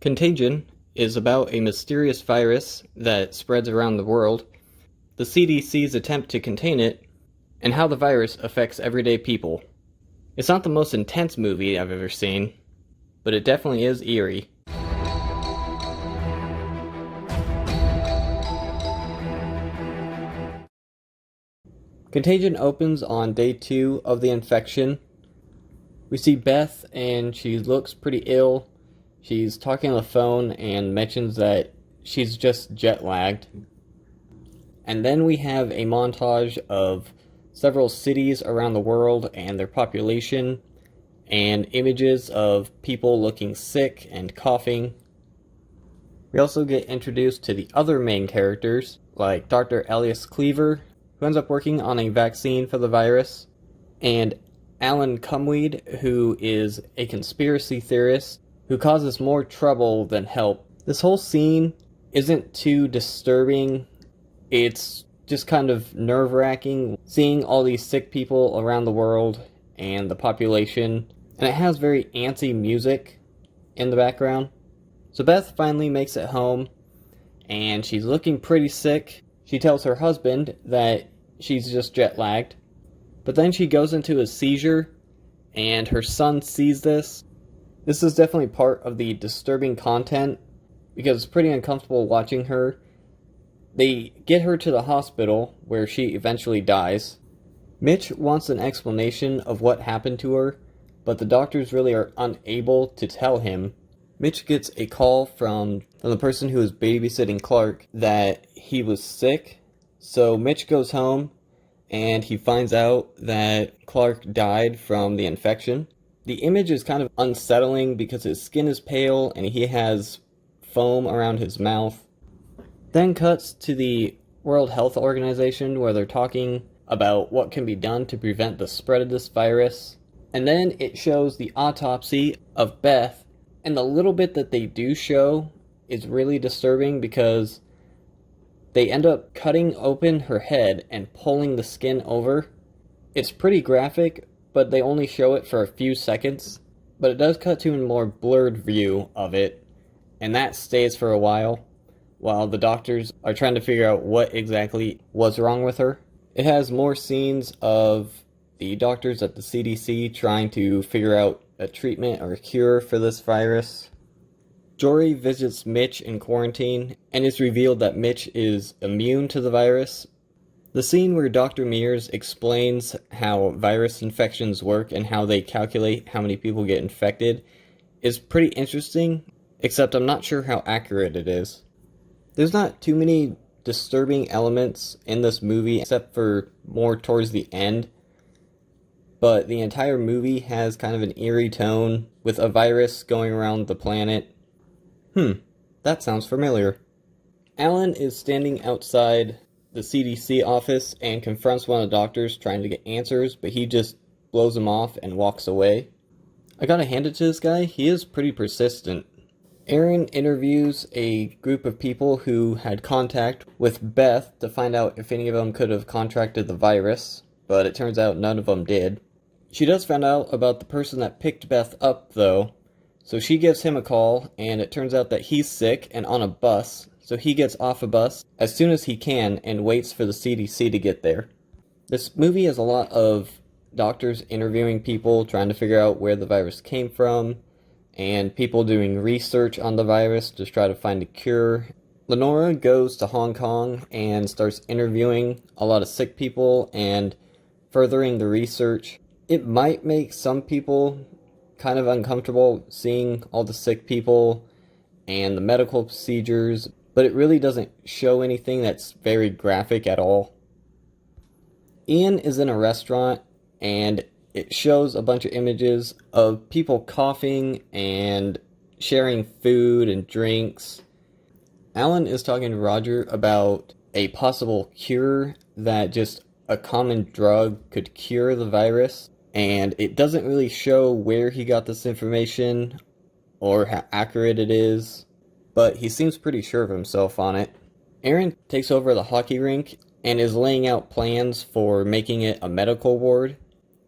Contagion is about a mysterious virus that spreads around the world, the CDC's attempt to contain it, and how the virus affects everyday people. It's not the most intense movie I've ever seen, but it definitely is eerie. Contagion opens on day 2 of the infection. We see Beth, and she looks pretty ill. She's talking on the phone and mentions that she's just jet lagged. And then we have a montage of several cities around the world and their population, and images of people looking sick and coughing. We also get introduced to the other main characters, like Dr. Elias Cleaver, who ends up working on a vaccine for the virus, and Alan Cumweed, who is a conspiracy theorist who causes more trouble than help. This whole scene isn't too disturbing. It's just kind of nerve-wracking seeing all these sick people around the world and the population, and it has very antsy music in the background. So Beth finally makes it home, and she's looking pretty sick. She tells her husband that she's just jet-lagged, but then she goes into a seizure, and her son sees this. This is definitely part of the disturbing content, because it's pretty uncomfortable watching her. They get her to the hospital, where she eventually dies. Mitch wants an explanation of what happened to her, but the doctors really are unable to tell him. Mitch gets a call from the person who is babysitting Clark that he was sick, so Mitch goes home, and he finds out that Clark died from the infection. The image is kind of unsettling because his skin is pale and he has foam around his mouth. Then cuts to the World Health Organization, where they're talking about what can be done to prevent the spread of this virus. And then it shows the autopsy of Beth, and the little bit that they do show is really disturbing because they end up cutting open her head and pulling the skin over. It's pretty graphic, but they only show it for a few seconds. But it does cut to a more blurred view of it, and that stays for a while the doctors are trying to figure out what exactly was wrong with her. It has more scenes of the doctors at the CDC trying to figure out a treatment or a cure for this virus. Jory visits Mitch in quarantine, and it's revealed that Mitch is immune to the virus. The scene where Dr. Mears explains how virus infections work and how they calculate how many people get infected is pretty interesting, except I'm not sure how accurate it is. There's not too many disturbing elements in this movie, except for more towards the end, but the entire movie has kind of an eerie tone with a virus going around the planet. That sounds familiar. Alan is standing outside the CDC office and confronts one of the doctors trying to get answers, but he just blows him off and walks away. I gotta hand it to this guy, he is pretty persistent. Aaron interviews a group of people who had contact with Beth to find out if any of them could have contracted the virus, but it turns out none of them did. She does find out about the person that picked Beth up, though, so she gives him a call, and it turns out that he's sick and on a bus, so he gets off a bus as soon as he can and waits for the CDC to get there. This movie has a lot of doctors interviewing people, trying to figure out where the virus came from, and people doing research on the virus to try to find a cure. Lenora goes to Hong Kong and starts interviewing a lot of sick people and furthering the research. It might make some people kind of uncomfortable seeing all the sick people and the medical procedures, but it really doesn't show anything that's very graphic at all. Ian is in a restaurant, and it shows a bunch of images of people coughing and sharing food and drinks. Alan is talking to Roger about a possible cure, that just a common drug could cure the virus, and it doesn't really show where he got this information or how accurate it is, but he seems pretty sure of himself on it. Aaron takes over the hockey rink and is laying out plans for making it a medical ward.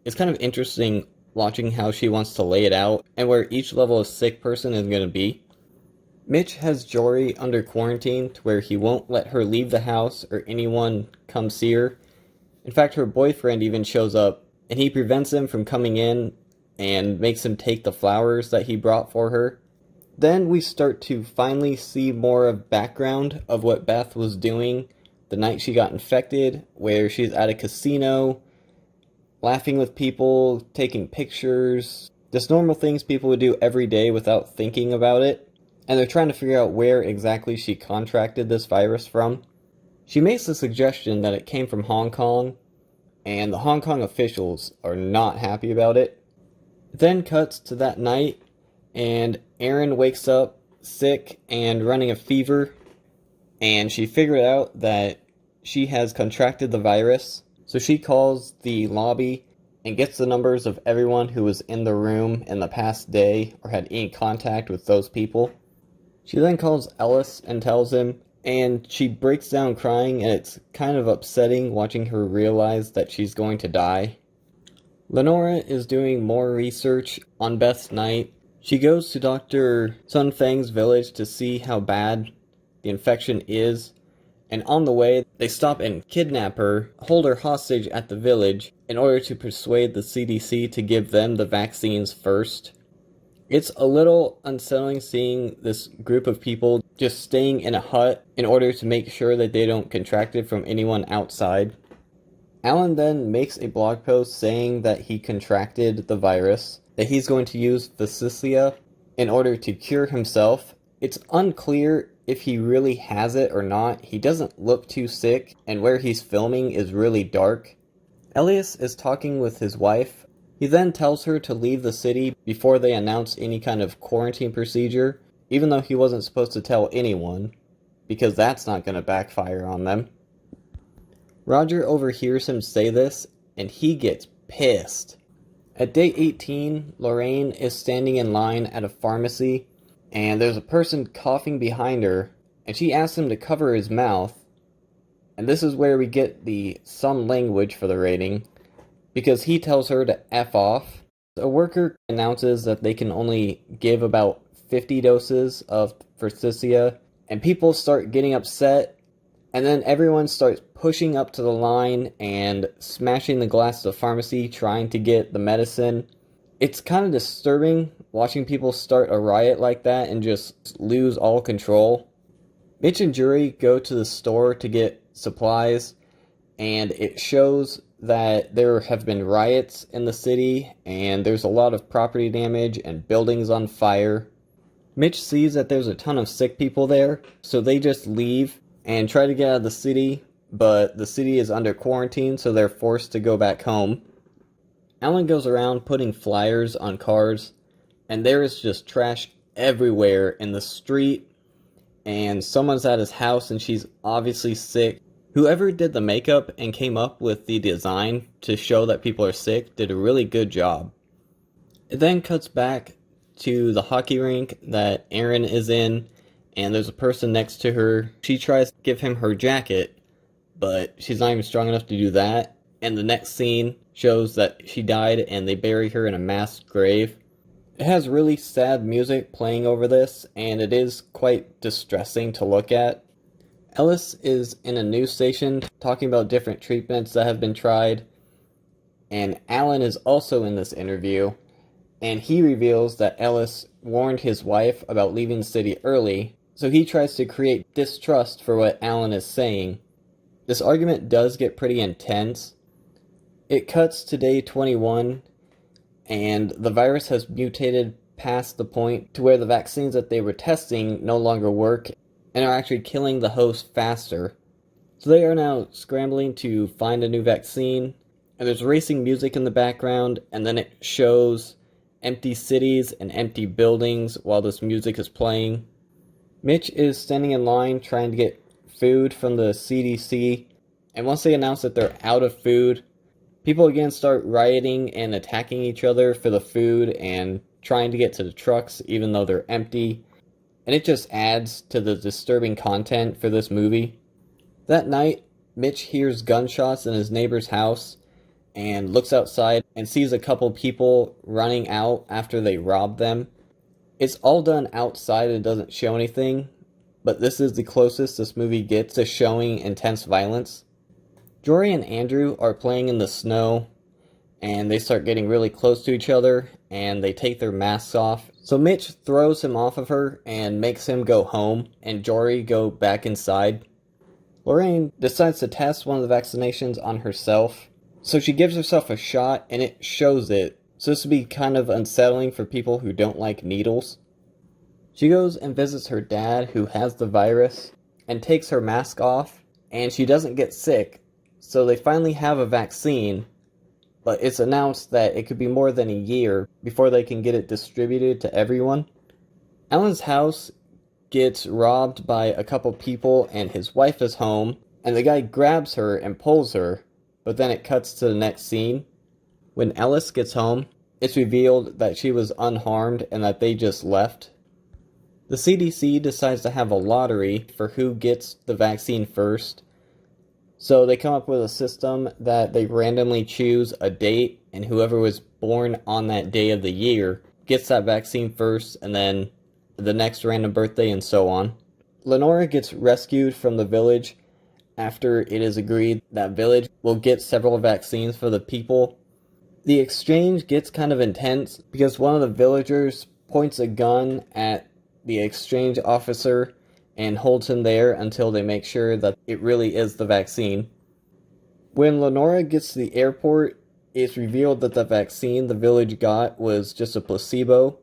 It's kind of interesting watching how she wants to lay it out and where each level of sick person is going to be. Mitch has Jory under quarantine to where he won't let her leave the house or anyone come see her. In fact, her boyfriend even shows up, and he prevents him from coming in and makes him take the flowers that he brought for her. Then we start to finally see more of background of what Beth was doing the night she got infected, where she's at a casino, laughing with people, taking pictures, just normal things people would do every day without thinking about it. And they're trying to figure out where exactly she contracted this virus from. She makes the suggestion that it came from Hong Kong, and the Hong Kong officials are not happy about it. It then cuts to that night, and Erin wakes up sick and running a fever, and she figured out that she has contracted the virus. So she calls the lobby and gets the numbers of everyone who was in the room in the past day or had any contact with those people. She then calls Ellis and tells him, and she breaks down crying, and it's kind of upsetting watching her realize that she's going to die. Lenora is doing more research on Beth's night. She goes to Dr. Sun Fang's village to see how bad the infection is, and on the way, they stop and kidnap her, hold her hostage at the village, in order to persuade the CDC to give them the vaccines first. It's a little unsettling seeing this group of people just staying in a hut in order to make sure that they don't contract it from anyone outside. Alan then makes a blog post saying that he contracted the virus, that he's going to use Vicicia in order to cure himself. It's unclear if he really has it or not. He doesn't look too sick, and where he's filming is really dark. Elias is talking with his wife. He then tells her to leave the city before they announce any kind of quarantine procedure, even though he wasn't supposed to tell anyone, because that's not going to backfire on them. Roger overhears him say this, and he gets pissed. At day 18, Lorraine is standing in line at a pharmacy, and there's a person coughing behind her, and she asks him to cover his mouth, and this is where we get the some language for the rating, because he tells her to F off. A worker announces that they can only give about 50 doses of Vicicia, and people start getting upset, and then everyone starts pushing up to the line and smashing the glass of the pharmacy trying to get the medicine. It's kind of disturbing watching people start a riot like that and just lose all control. Mitch and Jury go to the store to get supplies, and it shows that there have been riots in the city, and there's a lot of property damage and buildings on fire. Mitch sees that there's a ton of sick people there, so they just leave and try to get out of the city, but the city is under quarantine, so they're forced to go back home. Alan goes around putting flyers on cars, and there is just trash everywhere in the street, and someone's at his house and she's obviously sick. Whoever did the makeup and came up with the design to show that people are sick did a really good job. It then cuts back to the hockey rink that Erin is in, and there's a person next to her. She tries to give him her jacket, but she's not even strong enough to do that. And the next scene shows that she died and they bury her in a mass grave. It has really sad music playing over this, and it is quite distressing to look at. Ellis is in a news station talking about different treatments that have been tried, and Alan is also in this interview, and he reveals that Ellis warned his wife about leaving the city early, so he tries to create distrust for what Alan is saying. This argument does get pretty intense. It cuts to day 21, and the virus has mutated past the point to where the vaccines that they were testing no longer work and are actually killing the host faster. So they are now scrambling to find a new vaccine, and there's racing music in the background, and then it shows empty cities and empty buildings while this music is playing. Mitch is standing in line trying to get food from the CDC, and once they announce that they're out of food, people again start rioting and attacking each other for the food and trying to get to the trucks even though they're empty, and it just adds to the disturbing content for this movie. That night, Mitch hears gunshots in his neighbor's house and looks outside and sees a couple people running out after they robbed them. It's all done outside and doesn't show anything, but this is the closest this movie gets to showing intense violence. Jory and Andrew are playing in the snow, and they start getting really close to each other, and they take their masks off. So Mitch throws him off of her and makes him go home, and Jory go back inside. Lorraine decides to test one of the vaccinations on herself, so she gives herself a shot, and it shows it. So this would be kind of unsettling for people who don't like needles. She goes and visits her dad, who has the virus, and takes her mask off, and she doesn't get sick, so they finally have a vaccine, but it's announced that it could be more than a year before they can get it distributed to everyone. Alan's house gets robbed by a couple people, and his wife is home, and the guy grabs her and pulls her, but then it cuts to the next scene. When Ellis gets home, it's revealed that she was unharmed and that they just left. The CDC decides to have a lottery for who gets the vaccine first. So they come up with a system that they randomly choose a date, and whoever was born on that day of the year gets that vaccine first, and then the next random birthday, and so on. Lenora gets rescued from the village after it is agreed that village will get several vaccines for the people. The exchange gets kind of intense because one of the villagers points a gun at the exchange officer and holds him there until they make sure that it really is the vaccine. When Lenora gets to the airport, it's revealed that the vaccine the village got was just a placebo,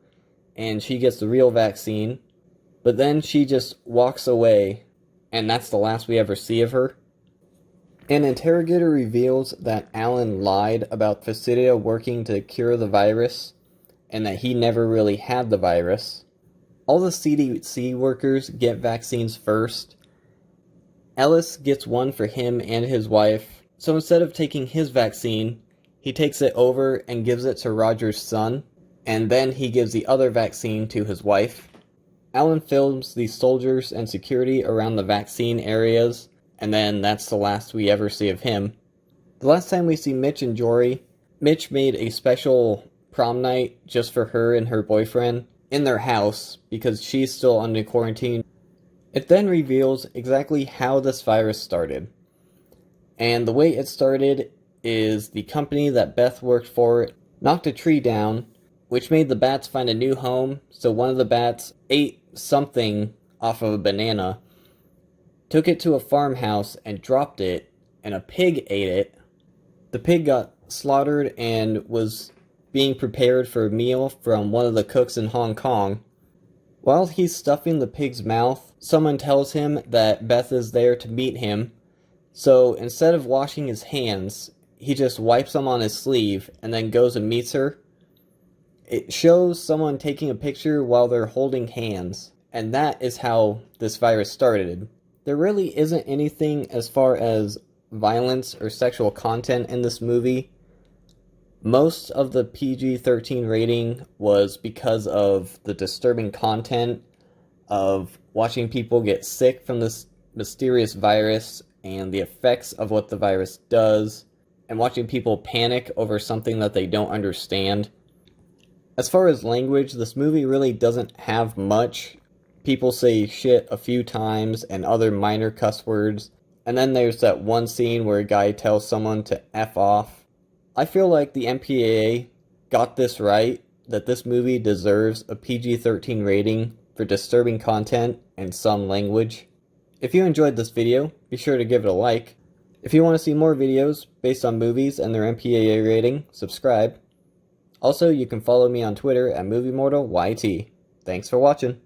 and she gets the real vaccine, but then she just walks away, and that's the last we ever see of her. An interrogator reveals that Alan lied about Facidia working to cure the virus, and that he never really had the virus. All the CDC workers get vaccines first. Ellis gets one for him and his wife, so instead of taking his vaccine, he takes it over and gives it to Roger's son, and then he gives the other vaccine to his wife. Alan films the soldiers and security around the vaccine areas, and then that's the last we ever see of him. The last time we see Mitch and Jory, Mitch made a special prom night just for her and her boyfriend in their house because she's still under quarantine. It then reveals exactly how this virus started. And the way it started is the company that Beth worked for knocked a tree down, which made the bats find a new home, so one of the bats ate something off of a banana, took it to a farmhouse and dropped it, and a pig ate it. The pig got slaughtered and was being prepared for a meal from one of the cooks in Hong Kong. While he's stuffing the pig's mouth, someone tells him that Beth is there to meet him, so instead of washing his hands, he just wipes them on his sleeve and then goes and meets her. It shows someone taking a picture while they're holding hands, and that is how this virus started. There really isn't anything as far as violence or sexual content in this movie. Most of the PG-13 rating was because of the disturbing content of watching people get sick from this mysterious virus and the effects of what the virus does, and watching people panic over something that they don't understand. As far as language, this movie really doesn't have much. People say shit a few times and other minor cuss words, and then there's that one scene where a guy tells someone to F off. I feel like the MPAA got this right, that this movie deserves a PG-13 rating for disturbing content and some language. If you enjoyed this video, be sure to give it a like. If you want to see more videos based on movies and their MPAA rating, subscribe. Also, you can follow me on Twitter at MovieMortalYT. Thanks for watching.